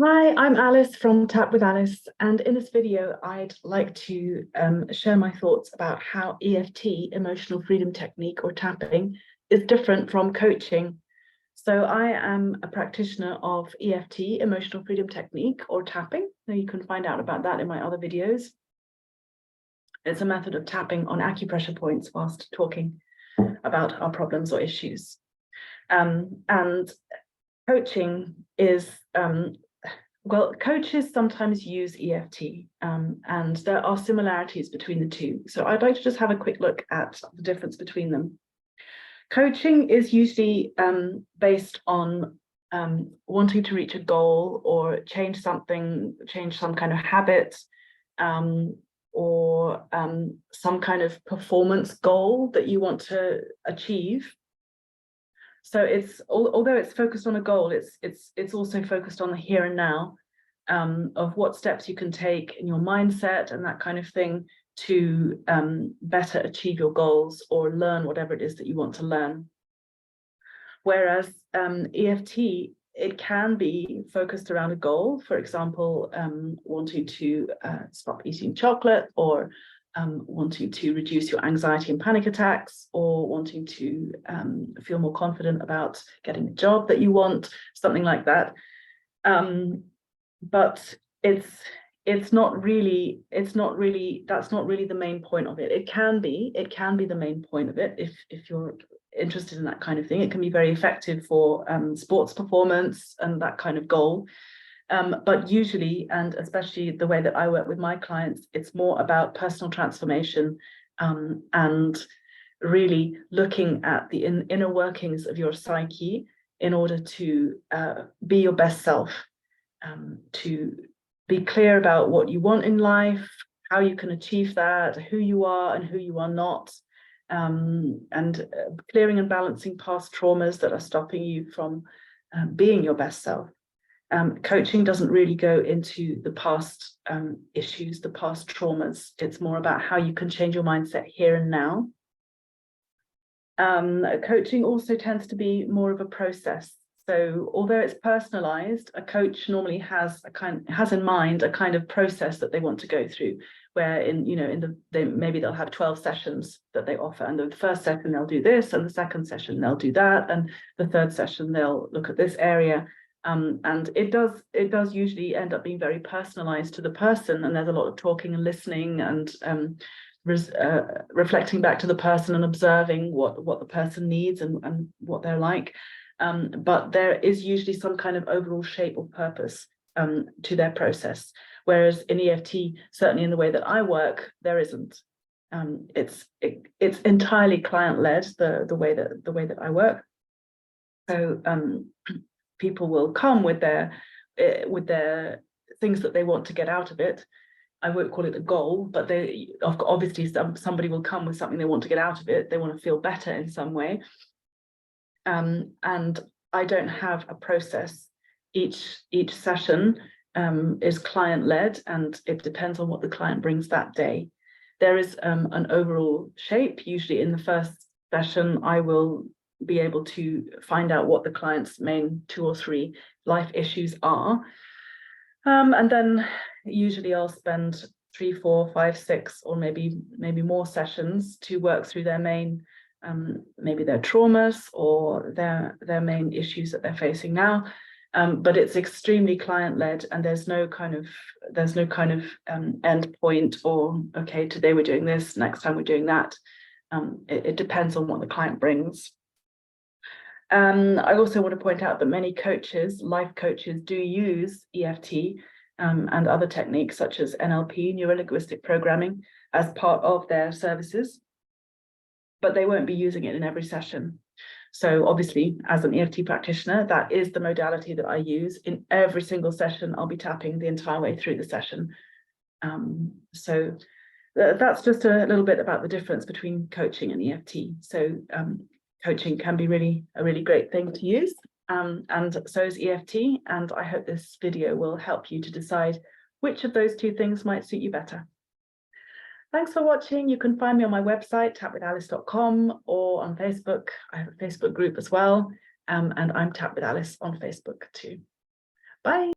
Hi, I'm Alice from Tap with Alice, and in this video, I'd like to share my thoughts about how EFT, emotional freedom technique or tapping, is different from coaching. So I am a practitioner of EFT, emotional freedom technique or tapping. Now you can find out about that in my other videos. It's a method of tapping on acupressure points whilst talking about our problems or issues. And coaching is well, coaches sometimes use EFT, and there are similarities between the two. So I'd like to just have a quick look at the difference between them. Coaching is usually based on wanting to reach a goal or change something, change some kind of habit, or some kind of performance goal that you want to achieve. So although it's focused on a goal, it's also focused on the here and now, of what steps you can take in your mindset and that kind of thing to better achieve your goals or learn whatever it is that you want to learn. Whereas EFT, it can be focused around a goal, for example, wanting to stop eating chocolate, or wanting to reduce your anxiety and panic attacks, or wanting to feel more confident about getting a job that you want, something like that. But that's not really the main point of it. It can be the main point of it if you're interested in that kind of thing. It can be very effective for sports performance and that kind of goal. But usually, and especially the way that I work with my clients, it's more about personal transformation, and really looking at the inner workings of your psyche in order to be your best self, to be clear about what you want in life, how you can achieve that, who you are and who you are not, and clearing and balancing past traumas that are stopping you from being your best self. Coaching doesn't really go into the past issues, the past traumas. It's more about how you can change your mindset here and now. Coaching also tends to be more of a process. So although it's personalized, a coach normally has in mind a kind of process that they want to go through, where maybe they'll have 12 sessions that they offer, and the first session they'll do this, and the second session they'll do that, and the third session they'll look at this area. And it does usually end up being very personalized to the person, and there's a lot of talking and listening and reflecting back to the person and observing what the person needs and what they're like. But there is usually some kind of overall shape or purpose to their process, whereas in EFT, certainly in the way that I work, there isn't. It's entirely client-led, the way that I work. So people will come with their things that they want to get out of it. I won't call it a goal, but obviously somebody will come with something they want to get out of it. They want to feel better in some way. And I don't have a process. Each session is client-led, and it depends on what the client brings that day. There is an overall shape. Usually in the first session, I will be able to find out what the client's main 2 or 3 life issues are. And then usually I'll spend 3, 4, 5, 6, or maybe more sessions to work through their main, maybe their traumas or their main issues that they're facing now. But it's extremely client-led, and there's no kind of end point, or okay, today we're doing this, next time we're doing that. It depends on what the client brings. I also want to point out that many coaches, life coaches, do use EFT and other techniques such as NLP, neuro-linguistic programming, as part of their services, but they won't be using it in every session. So obviously, as an EFT practitioner, that is the modality that I use. In every single session, I'll be tapping the entire way through the session. So that's just a little bit about the difference between coaching and EFT. So coaching can be a really great thing to use, and so is EFT, and I hope this video will help you to decide which of those 2 things might suit you better. Thanks for watching. You can find me on my website, tapwithalice.com, or on Facebook. I have a Facebook group as well, and I'm Tap with Alice on Facebook too. Bye.